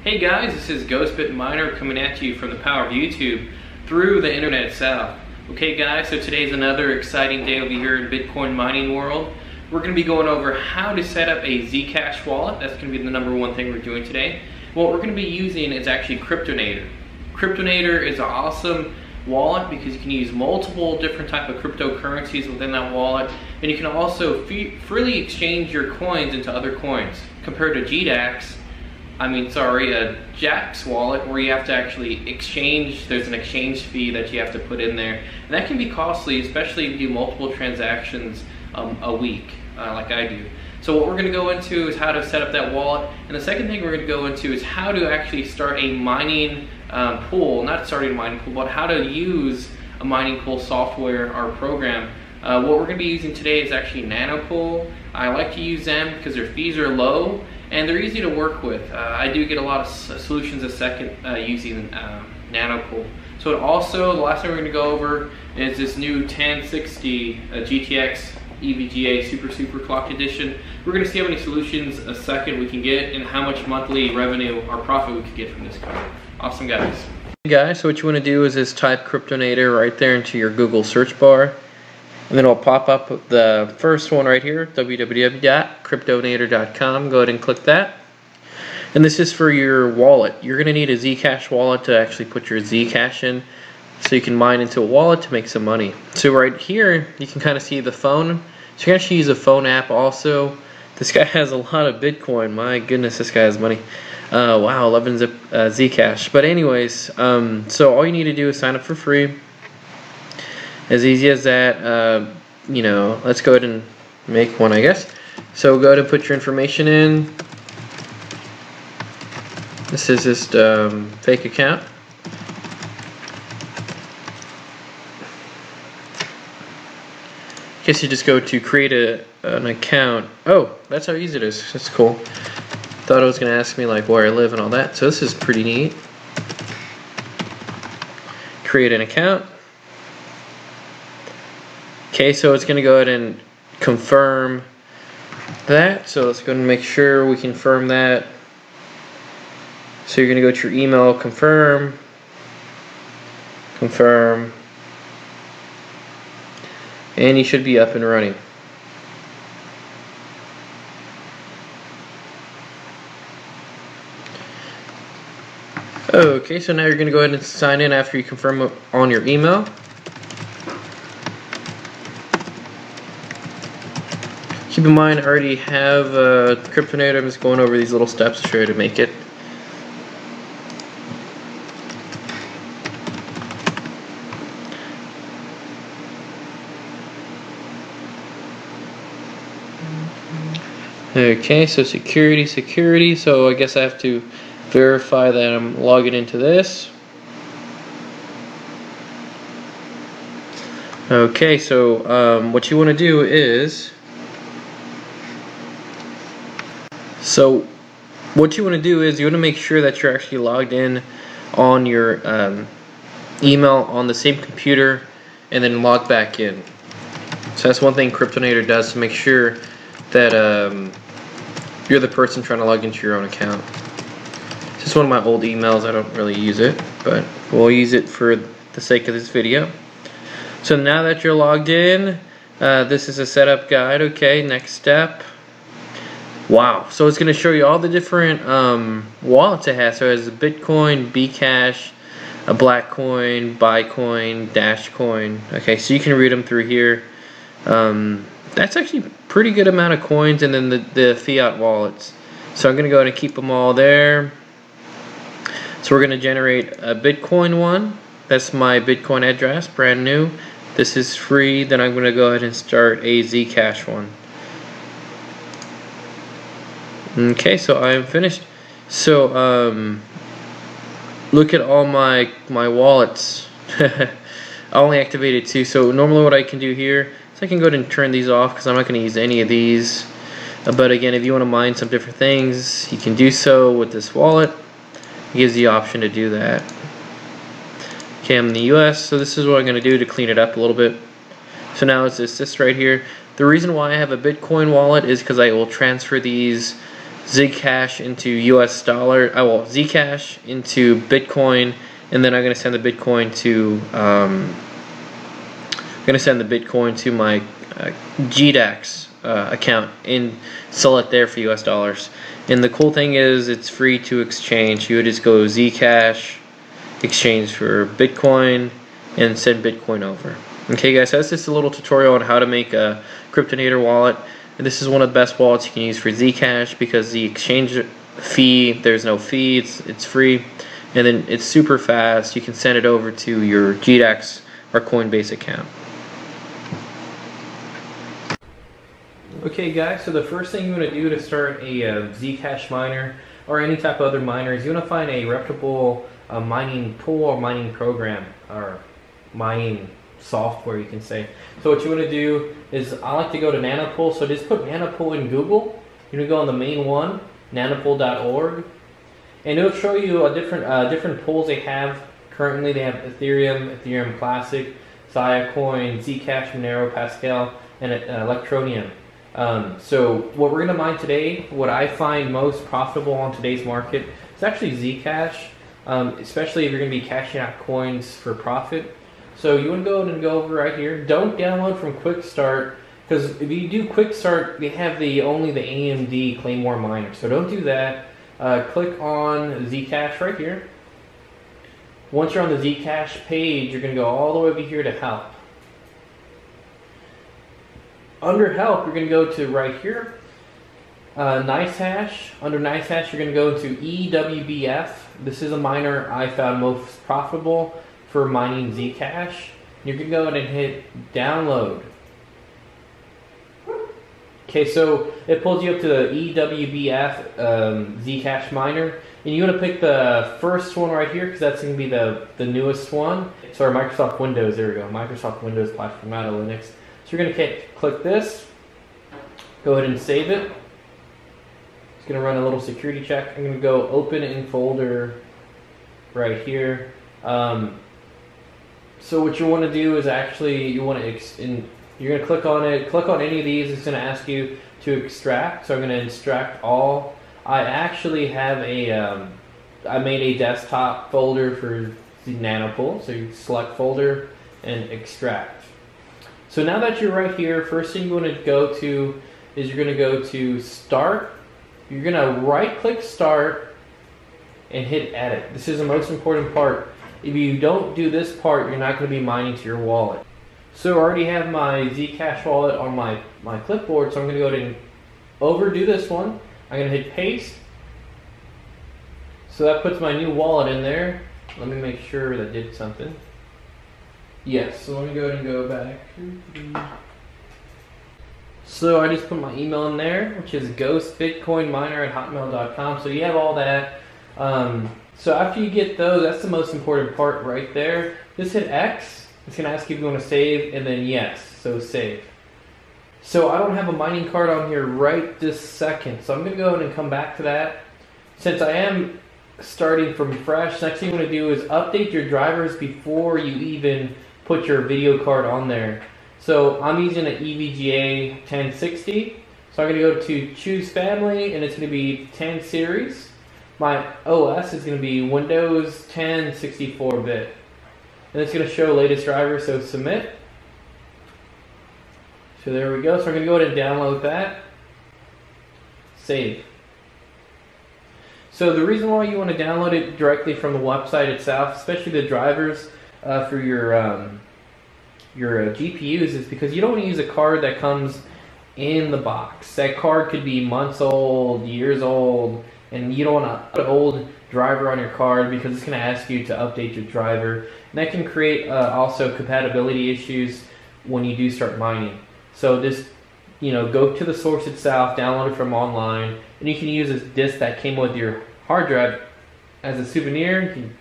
Hey guys, this is Ghostbit Miner coming at you from the power of YouTube through the internet itself. Okay guys, so today's another exciting day over here in Bitcoin mining world. We're going to be going over how to set up a zcash wallet. That's going to be the number one thing we're doing today. What we're going to be using is actually Cryptonator. Cryptonator is an awesome wallet because you can use multiple different type of cryptocurrencies within that wallet, and you can also freely exchange your coins into other coins compared to Jack's wallet, where you have to actually exchange. There's an exchange fee that you have to put in there, and that can be costly, especially if you do multiple transactions a week, like I do. So what we're going to go into is how to set up that wallet, and the second thing we're going to go into is how to actually start a mining pool. Not starting a mining pool, but how to use a mining pool software or program. What we're going to be using today is actually Nanopool. I like to use them because their fees are low and they're easy to work with. I do get a lot of solutions a second using Nanopool. So also, the last thing we're going to go over is this new 1060 GTX EVGA Super Clock Edition. We're going to see how many solutions a second we can get and how much monthly revenue or profit we could get from this card. Awesome guys. Hey guys, so what you want to do is just type Cryptonator right there into your Google search bar. And then it'll pop up with the first one right here, www.cryptonator.com. Go ahead and click that. And this is for your wallet. You're going to need a Zcash wallet to actually put your Zcash in, so you can mine into a wallet to make some money. So right here, you can kind of see the phone. So you can actually use a phone app also. This guy has a lot of Bitcoin. My goodness, this guy has money. Wow, 11 Zcash. But anyways, so all you need to do is sign up for free. As easy as that. Let's go ahead and make one, I guess. So go ahead and put your information in. This is just fake account. I guess you just go to create an account. Oh, that's how easy it is. That's cool. Thought it was going to ask me like where I live and all that. So this is pretty neat. Create an account. Okay, so it's going to go ahead and confirm that. So let's go and make sure we confirm that. So you're going to go to your email, confirm, and you should be up and running. Okay, so now you're going to go ahead and sign in after you confirm on your email. Keep in mind, I already have Cryptonator. I'm just going over these little steps to show you to make it. Okay, so security. So I guess I have to verify that I'm logging into this. Okay, so what you want to do is, you want to make sure that you're actually logged in on your email on the same computer and then log back in. So that's one thing Cryptonator does to make sure that you're the person trying to log into your own account. It's just one of my old emails. I don't really use it, but we'll use it for the sake of this video. So now that you're logged in, this is a setup guide. Okay, next step. Wow, so it's going to show you all the different wallets it has. So it has a Bitcoin, Bcash, a Blackcoin, Bitcoin, Dashcoin. Okay, so you can read them through here. That's actually a pretty good amount of coins, and then the fiat wallets. So I'm going to go ahead and keep them all there. So we're going to generate a Bitcoin one. That's my Bitcoin address, brand new. This is free. Then I'm going to go ahead and start a Zcash one. Okay, so I am finished. So look at all my wallets. I only activated 2. So normally what I can do here is I can go ahead and turn these off because I'm not going to use any of these. But again, if you want to mine some different things, you can do so with this wallet. It gives you the option to do that. Okay, I'm in the US, so this is what I'm going to do to clean it up a little bit. So now it's this right here. The reason why I have a Bitcoin wallet is because I will transfer these zcash into US dollar. Zcash into Bitcoin, and then I'm gonna send the Bitcoin to my GDAX account and sell it there for US dollars. And the cool thing is it's free to exchange. You would just go Zcash, exchange for Bitcoin, and send Bitcoin over. Okay guys, so that's just a little tutorial on how to make a Cryptonator wallet. And this is one of the best wallets you can use for Zcash because the exchange fee, there's no fee, it's free, and then it's super fast. You can send it over to your GDAX or Coinbase account. Okay guys, so the first thing you want to do to start a Zcash miner or any type of other miner is you want to find a reputable mining tool or mining program or mining software, you can say. So what you want to do is, I like to go to Nanopool, so just put Nanopool in Google. You're going to go on the main one, nanopool.org, and it'll show you a different pools they have currently. They have Ethereum, Ethereum Classic, Ziacoin, Zcash, Monero, Pascal, and Electroneum. So what we're going to mine today, what I find most profitable on today's market, is actually Zcash, especially if you're going to be cashing out coins for profit. So you want to go ahead and go over right here. Don't download from Quick Start, because if you do Quick Start, they have only the AMD Claymore miner. So don't do that. Click on Zcash right here. Once you're on the Zcash page, you're going to go all the way over here to Help. Under Help, you're going to go to right here, NiceHash. Under NiceHash, you're going to go to EVGA. This is a miner I found most profitable for mining Zcash. You're going to go ahead and hit download. Okay, so it pulls you up to the EVGA Zcash miner, and you want to pick the first one right here because that's going to be the newest one. Sorry, Microsoft Windows, there we go, Microsoft Windows platform, not Linux. So you're going to click this, go ahead and save it. It's going to run a little security check. I'm going to go open in folder right here. So what you want to do is actually you're going to click on it, click on any of these. It's going to ask you to extract. So I'm going to extract all. I actually have I made a desktop folder for the Nanopool. So you select folder and extract. So now that you're right here, first thing you want to go to is you're going to go to Start. You're going to right click Start and hit Edit. This is the most important part. If you don't do this part, you're not going to be mining to your wallet. So I already have my Zcash wallet on my clipboard, so I'm going to go ahead and overdo this one. I'm going to hit Paste. So that puts my new wallet in there. Let me make sure that did something. Yes, so let me go ahead and go back. So I just put my email in there, which is ghostbitcoinminer@hotmail.com. So you have all that. So after you get those, that's the most important part right there. Just hit X. It's going to ask you if you want to save, and then yes, so save. So I don't have a mining card on here right this second, so I'm going to go ahead and come back to that. Since I am starting from fresh, next thing you want to do is update your drivers before you even put your video card on there. So I'm using an EVGA 1060. So I'm going to go to choose family, and it's going to be 10 series. My OS is going to be Windows 10 64-bit. And it's going to show latest driver, so submit. So there we go. So I'm going to go ahead and download that. Save. So the reason why you want to download it directly from the website itself, especially the drivers for your GPUs, is because you don't want to use a card that comes in the box. That card could be months old, years old, and you don't want to put an old driver on your card because it's going to ask you to update your driver. And that can create also compatibility issues when you do start mining. So just, go to the source itself, download it from online, and you can use this disk that came with your hard drive as a souvenir. You can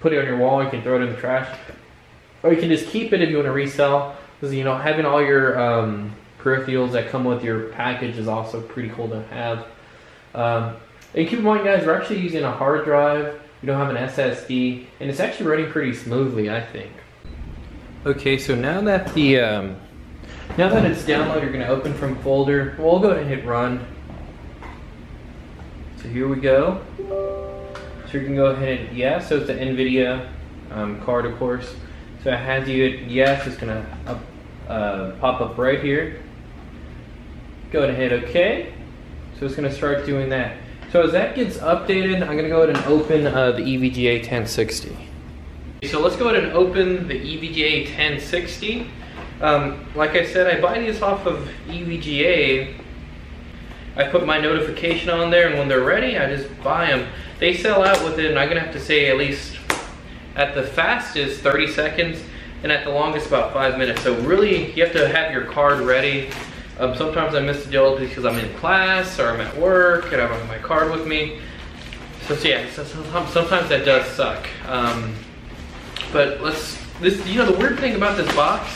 put it on your wall, you can throw it in the trash, or you can just keep it if you want to resell. Because having all your peripherals that come with your package is also pretty cool to have. And keep in mind, guys, we're actually using a hard drive. We don't have an SSD, and it's actually running pretty smoothly, I think. Okay, so now that it's downloaded, you're going to open from folder. We'll go ahead and hit run. So here we go. So you can go ahead and yes, so it's the NVIDIA card, of course. So it has you at yes, it's gonna pop up right here. Go ahead and hit OK. So it's gonna start doing that. So as that gets updated, I'm gonna go ahead and open the EVGA 1060. So let's go ahead and open the EVGA 1060. Like I said, I buy these off of EVGA. I put my notification on there, and when they're ready, I just buy them. They sell out within, I'm gonna have to say, at least at the fastest 30 seconds, and at the longest about 5 minutes. So really, you have to have your card ready. Sometimes I miss the deal because I'm in class or I'm at work and I don't have my card with me. So yeah, sometimes that does suck. But the weird thing about this box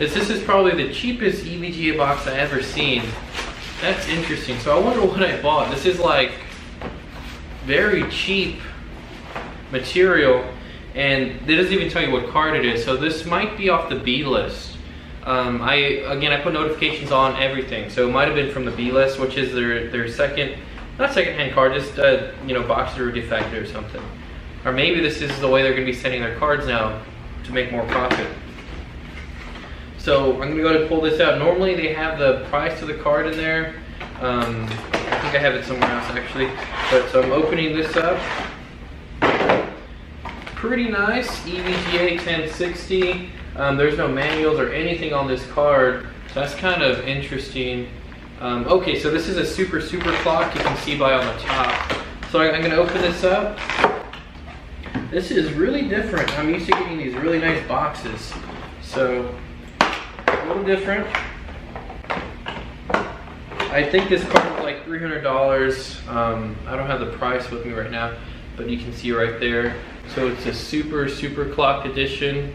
is this is probably the cheapest EVGA box I ever seen. That's interesting. So I wonder what I bought. This is like very cheap material, and it doesn't even tell you what card it is. So this might be off the B list. I put notifications on everything, so it might have been from the B list, which is their not second-hand card, just boxed or defective or something. Or maybe this is the way they're going to be sending their cards now to make more profit. So I'm going to go ahead and pull this out. Normally they have the price of the card in there. I think I have it somewhere else actually. But so I'm opening this up. Pretty nice EVGA 1060. There's no manuals or anything on this card, so that's kind of interesting. Okay, so this is a super clock. You can see by on the top. So I'm going to open this up. This is really different. I'm used to getting these really nice boxes, so a little different. I think this card is like $300. I don't have the price with me right now, but you can see right there. So it's a super clock edition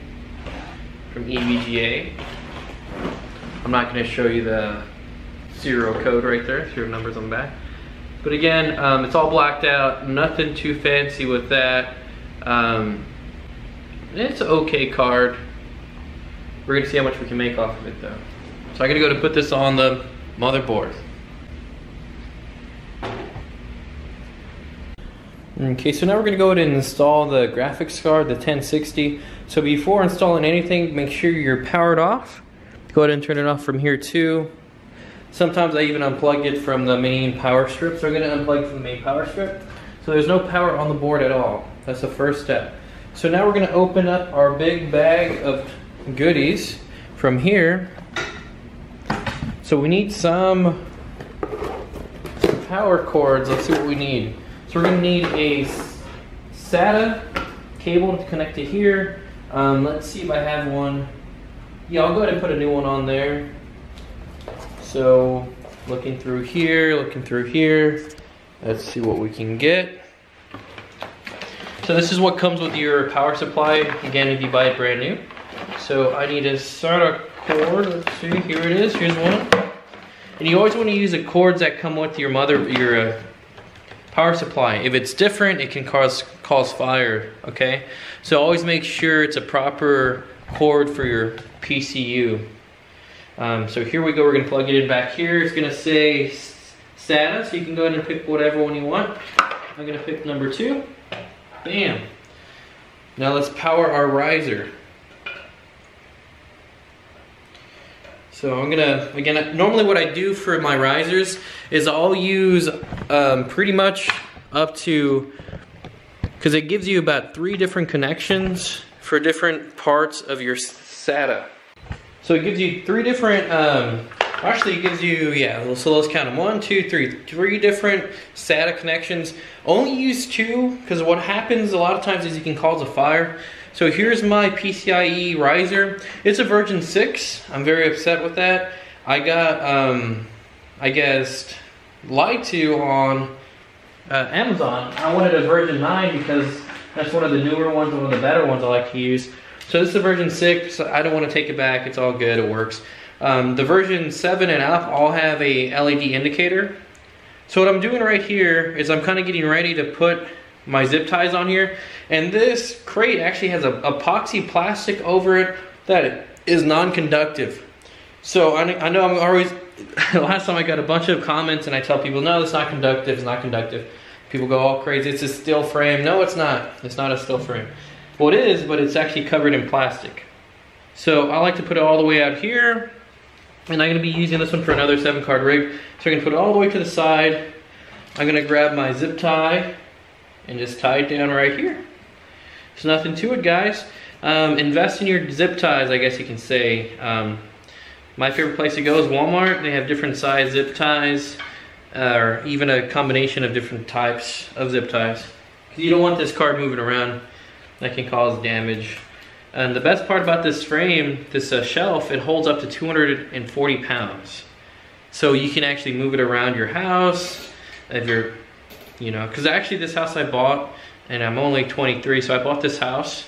from EVGA. I'm not going to show you the serial code right there, serial numbers on the back. But again, it's all blacked out, nothing too fancy with that. It's an okay card. We're going to see how much we can make off of it though. So I'm going to go to put this on the motherboard. Okay, so now we're going to go ahead and install the graphics card, the 1060. So before installing anything, make sure you're powered off. Go ahead and turn it off from here too. Sometimes I even unplug it from the main power strip. So I'm going to unplug from the main power strip. So there's no power on the board at all. That's the first step. So now we're going to open up our big bag of goodies from here. So we need some power cords. Let's see what we need. So we're going to need a SATA cable to connect to here. Let's see if I have one. Yeah, I'll go ahead and put a new one on there. So looking through here, let's see what we can get. So this is what comes with your power supply, again, if you buy it brand new. So I need a SATA cord. Let's see, here it is, here's one. And you always want to use the cords that come with your power supply. If it's different, it can cause fire, okay? So always make sure it's a proper cord for your PCU. So here we go, we're gonna plug it in back here. It's gonna say SATA, so you can go ahead and pick whatever one you want. I'm gonna pick number 2. Bam. Now let's power our riser. So I'm gonna, again, normally what I do for my risers is I'll use pretty much up to, because it gives you about 3 different connections for different parts of your SATA. So it gives you 3 different, actually it gives you, yeah, so let's count them. 1, 2, 3 different SATA connections. Only use 2, because what happens a lot of times is you can cause a fire. So here's my PCIe riser. It's a version 6. I'm very upset with that. I got, I guess, lied to on Amazon. I wanted a version 9 because that's one of the newer ones, one of the better ones I like to use. So this is a version 6. I don't want to take it back. It's all good. It works. The version 7 and up all have a LED indicator. So what I'm doing right here is I'm kind of getting ready to put my zip ties on here, and this crate actually has a epoxy plastic over it that is non-conductive. So I know I'm last time I got a bunch of comments and I tell people, no, it's not conductive, it's not conductive. People go all crazy, it's a steel frame. No, it's not. It's not a steel frame. Well, it is, but it's actually covered in plastic. So I like to put it all the way out here, and I'm gonna be using this one for another 7-card rig. So I'm gonna put it all the way to the side. I'm gonna grab my zip tie and just tie it down right here. There's nothing to it, guys. Invest in your zip ties, I guess you can say. My favorite place to go is Walmart. They have different size zip ties, or even a combination of different types of zip ties. You don't want this card moving around. That can cause damage. And the best part about this frame, this shelf, it holds up to 240 pounds. So you can actually move it around your house if you're, you know, because actually this house I bought, and I'm only 23, so I bought this house,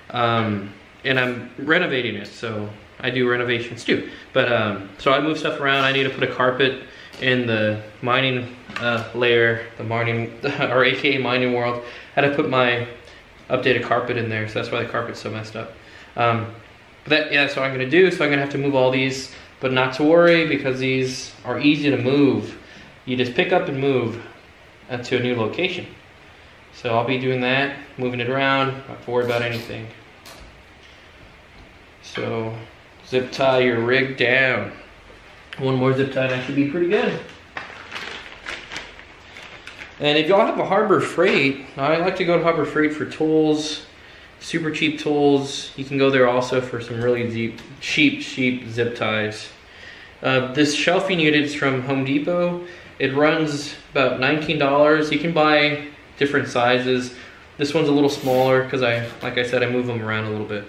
and I'm renovating it, so I do renovations too. But so I move stuff around. I need to put a carpet in the mining layer, the mining, or AKA mining world. I had to put my updated carpet in there, so that's why the carpet's so messed up. But that's what I'm gonna do. So I'm gonna have to move all these, but not to worry because these are easy to move. You just pick up and move to a new location. So I'll be doing that, moving it around, not have to worry about anything. So zip tie your rig down. One more zip tie and that should be pretty good. And if y'all have a Harbor Freight, I like to go to Harbor Freight for tools, super cheap tools. You can go there also for some really cheap zip ties. This shelving unit is from Home Depot. It runs about $19. You can buy different sizes. This one's a little smaller because like I said, I move them around a little bit.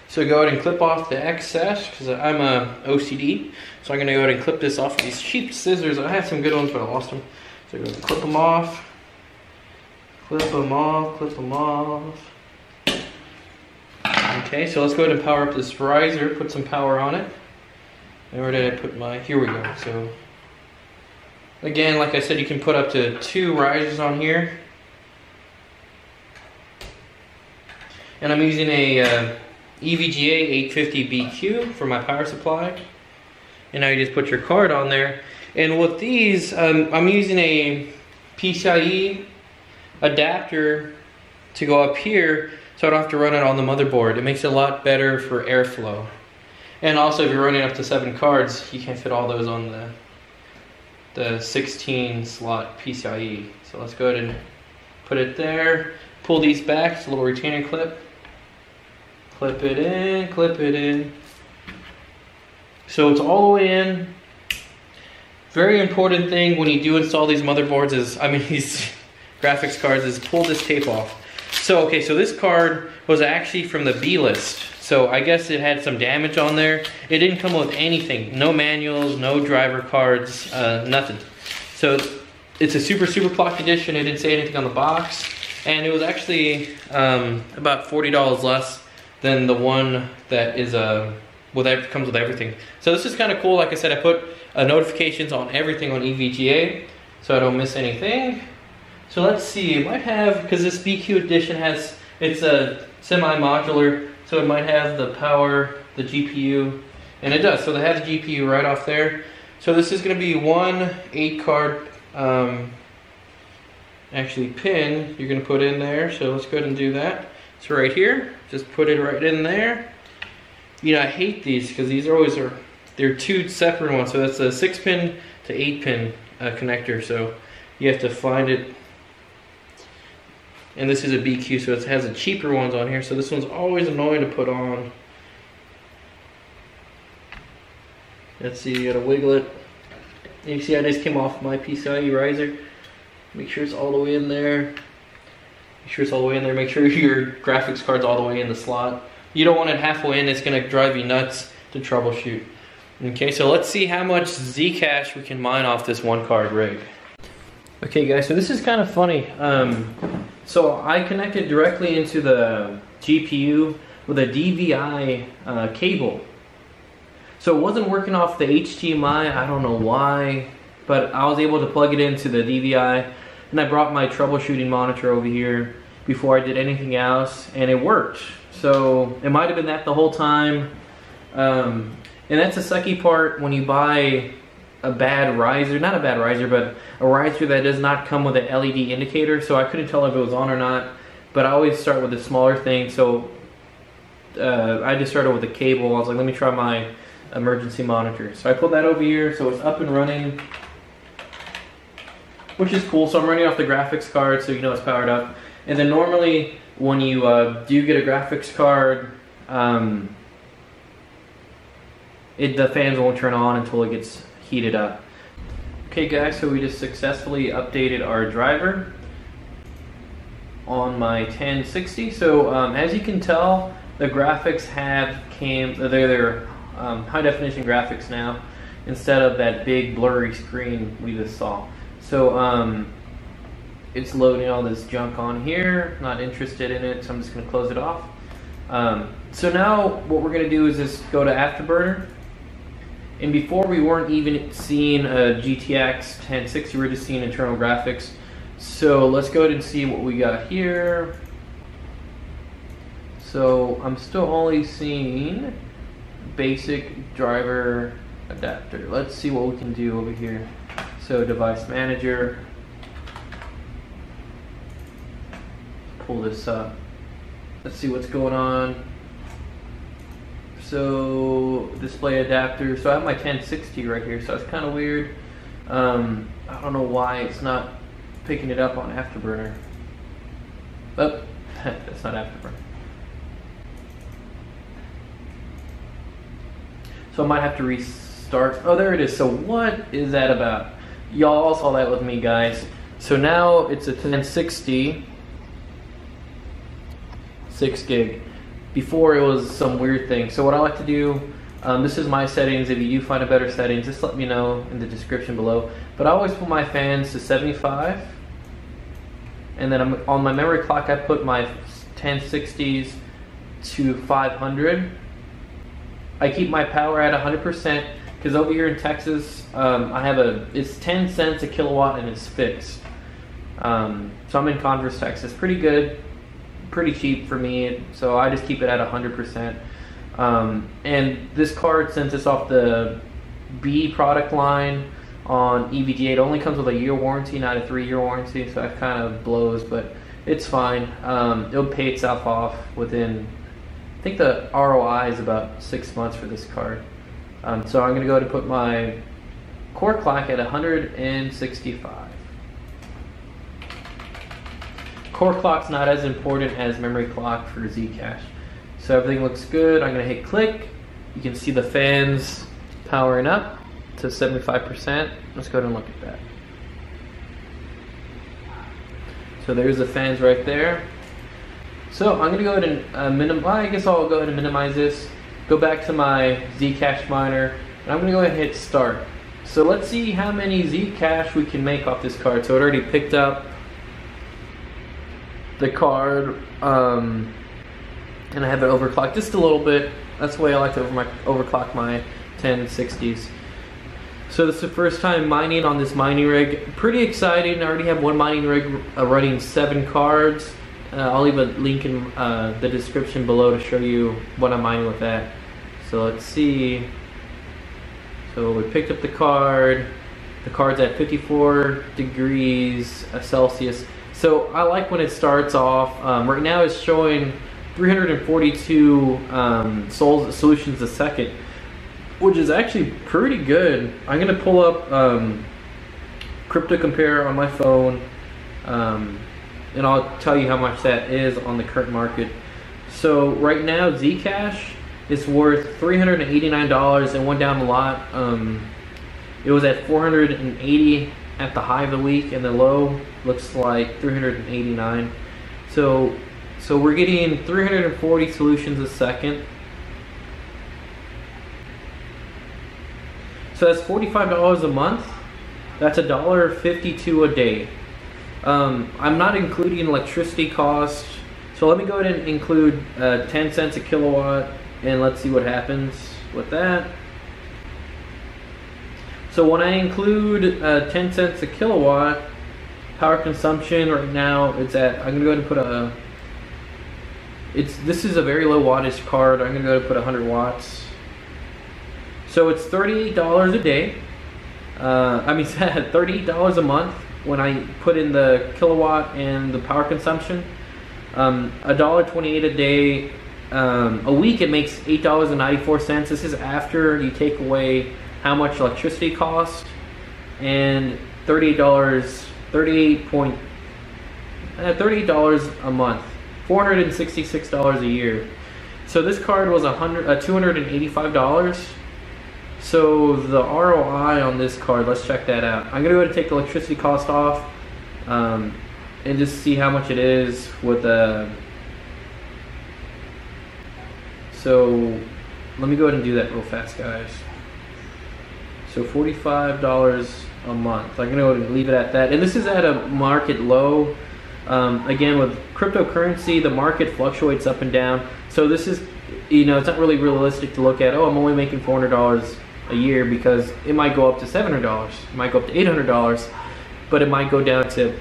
So go ahead and clip off the excess because I'm a OCD. So I'm gonna go ahead and clip this off with these cheap scissors. I had some good ones, but I lost them. So go ahead and clip them off. Clip them off, clip them off. Okay, so let's go ahead and power up this riser, put some power on it. And where did I put my, here we go. So again, like I said, you can put up to 2 risers on here. And I'm using a EVGA 850 BQ for my power supply. And now you just put your card on there. And with these, I'm using a PCIe adapter to go up here so I don't have to run it on the motherboard. It makes it a lot better for airflow. And also if you're running up to 7 cards, you can't fit all those on the 16 slot PCIe. So let's go ahead and put it there. Pull these back, it's a little retainer clip. Clip it in, clip it in. So it's all the way in. Very important thing when you do install these motherboards is, these graphics cards, is pull this tape off. So, okay, so this card was actually from the B list. So I guess it had some damage on there. It didn't come with anything. No manuals, no driver cards, nothing. So it's a super clocked edition. It didn't say anything on the box. And it was actually about $40 less than the one that is comes with everything. So this is kind of cool. Like I said, I put notifications on everything on EVGA so I don't miss anything. So let's see, it might have, because this BQ edition has, it's a semi-modular, so it might have the power, the GPU, and it does. So they have the GPU right off there. So this is going to be one 8-card actually pin you're going to put in there. So let's go ahead and do that. So right here, just put it right in there. You know, I hate these because these are always they're 2 separate ones. So that's a 6-pin to 8-pin connector. So you have to find it. And this is a BQ, so it has the cheaper ones on here. So this one's always annoying to put on. Let's see, you gotta wiggle it. And you see I just came off my PCIe riser. Make sure it's all the way in there. Make sure it's all the way in there. Make sure your graphics card's all the way in the slot. You don't want it halfway in, it's gonna drive you nuts to troubleshoot. Okay, so let's see how much Zcash we can mine off this 1-card rig. Okay guys, so this is kind of funny. So I connected directly into the GPU with a DVI cable. So it wasn't working off the HDMI, I don't know why, but I was able to plug it into the DVI, and I brought my troubleshooting monitor over here before I did anything else, and it worked. So it might have been that the whole time. And that's the sucky part when you buy a bad riser, not a bad riser, but a riser that does not come with an LED indicator. So I couldn't tell if it was on or not, but I always start with a smaller thing. So I just started with a cable. I was like, let me try my emergency monitor. So I put that over here, so it's up and running, which is cool. So I'm running off the graphics card, so you know it's powered up. And then normally when you do get a graphics card, the fans won't turn on until it gets heated up. Okay guys, so we just successfully updated our driver on my 1060. So as you can tell, the graphics they're high definition graphics now, instead of that big blurry screen we just saw. So it's loading all this junk on here. Not interested in it, so I'm just going to close it off. So now what we're going to do is just go to Afterburner. And before we weren't even seeing a GTX 1060, we were just seeing internal graphics. So let's go ahead and see what we got here. So I'm still only seeing basic driver adapter. Let's see what we can do over here. So device manager. Pull this up. Let's see what's going on. So display adapter. So I have my 1060 right here. So it's kind of weird. I don't know why it's not picking it up on Afterburner. Oh, that's not Afterburner. So I might have to restart. Oh, there it is. So what is that about? Y'all saw that with me, guys. So now it's a 1060, 6 gig. Before it was some weird thing. So what I like to do, this is my settings. If you do find a better setting, just let me know in the description below. But I always put my fans to 75. And then on my memory clock, I put my 1060s to 500. I keep my power at 100% because over here in Texas, it's 10 cents a kilowatt and it's fixed. So I'm in Converse, Texas. Pretty good, pretty cheap for me. So I just keep it at 100%. And this card, since it's off the B product line on EVGA, it only comes with a year warranty, not a 3-year warranty. So that kind of blows, but it's fine. It'll pay itself off within, I think the ROI is about 6 months for this card. So I'm going to go ahead and put my core clock at 165. Core clock's not as important as memory clock for Zcash. So everything looks good. I'm going to hit click. You can see the fans powering up to 75%. Let's go ahead and look at that. So there's the fans right there. So I'm going to go ahead and I guess I'll go ahead and minimize this. Go back to my Zcash miner, and I'm going to go ahead and hit start. So let's see how many Zcash we can make off this card. So it already picked up the card, and I have it overclocked just a little bit. That's the way I like to overclock my 1060s. So this is the first time mining on this mining rig. Pretty exciting. I already have one mining rig running 7 cards. I'll leave a link in the description below to show you what I'm mining with that. So let's see. So we picked up the card. The card's at 54 degrees Celsius. So I like when it starts off. Right now it's showing 342 solutions a second, which is actually pretty good. I'm gonna pull up Crypto Compare on my phone, and I'll tell you how much that is on the current market. So right now Zcash is worth $389. It went down a lot. It was at 480 at the high of the week, and the low looks like 389. So we're getting 340 solutions a second. So that's $45 a month. That's $1.52 a day. I'm not including electricity costs. So let me go ahead and include 10 cents a kilowatt, and let's see what happens with that. So when I include 10 cents a kilowatt, power consumption right now it's at, I'm gonna go ahead and put This is a very low wattage card. I'm gonna go to put 100 watts. So it's $38 a day. I mean, $38 a month when I put in the kilowatt and the power consumption. $1.28 a day. A week it makes $8.94. This is after you take away how much electricity costs, and $38 a month, $466 a year. So this card was $285. So the ROI on this card, let's check that out. I'm gonna go ahead and take the electricity cost off, and just see how much it is with the. So let me go ahead and do that real fast, guys. So $45 a month. I'm gonna go ahead and leave it at that. And this is at a market low. Again, with cryptocurrency, the market fluctuates up and down. So this is, it's not really realistic to look at, oh, I'm only making $400 a year, because it might go up to $700, it might go up to $800, but it might go down to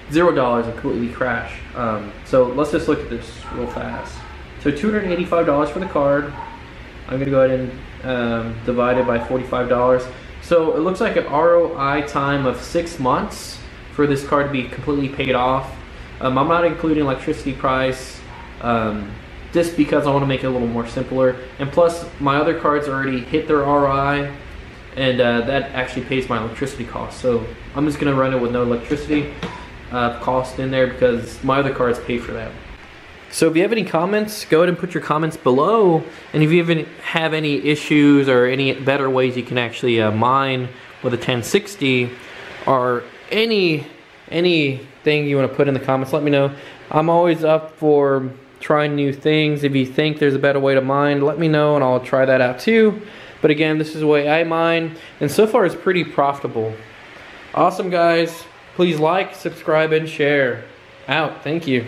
$0 and completely crash. So let's just look at this real fast. So $285 for the card. I'm gonna go ahead and divide it by $45. So it looks like an ROI time of 6 months for this card to be completely paid off. I'm not including electricity price, just because I want to make it a little more simpler. And plus, my other cards already hit their ROI, and that actually pays my electricity cost. So I'm just gonna run it with no electricity cost in there, because my other cards pay for that. So if you have any comments, go ahead and put your comments below. And if you even have any issues or any better ways you can actually mine with a 1060, or anything you want to put in the comments, let me know. I'm always up for trying new things. If you think there's a better way to mine, let me know and I'll try that out too. But again, this is the way I mine, and so far it's pretty profitable. Awesome, guys. Please like, subscribe, and share. Out. Thank you.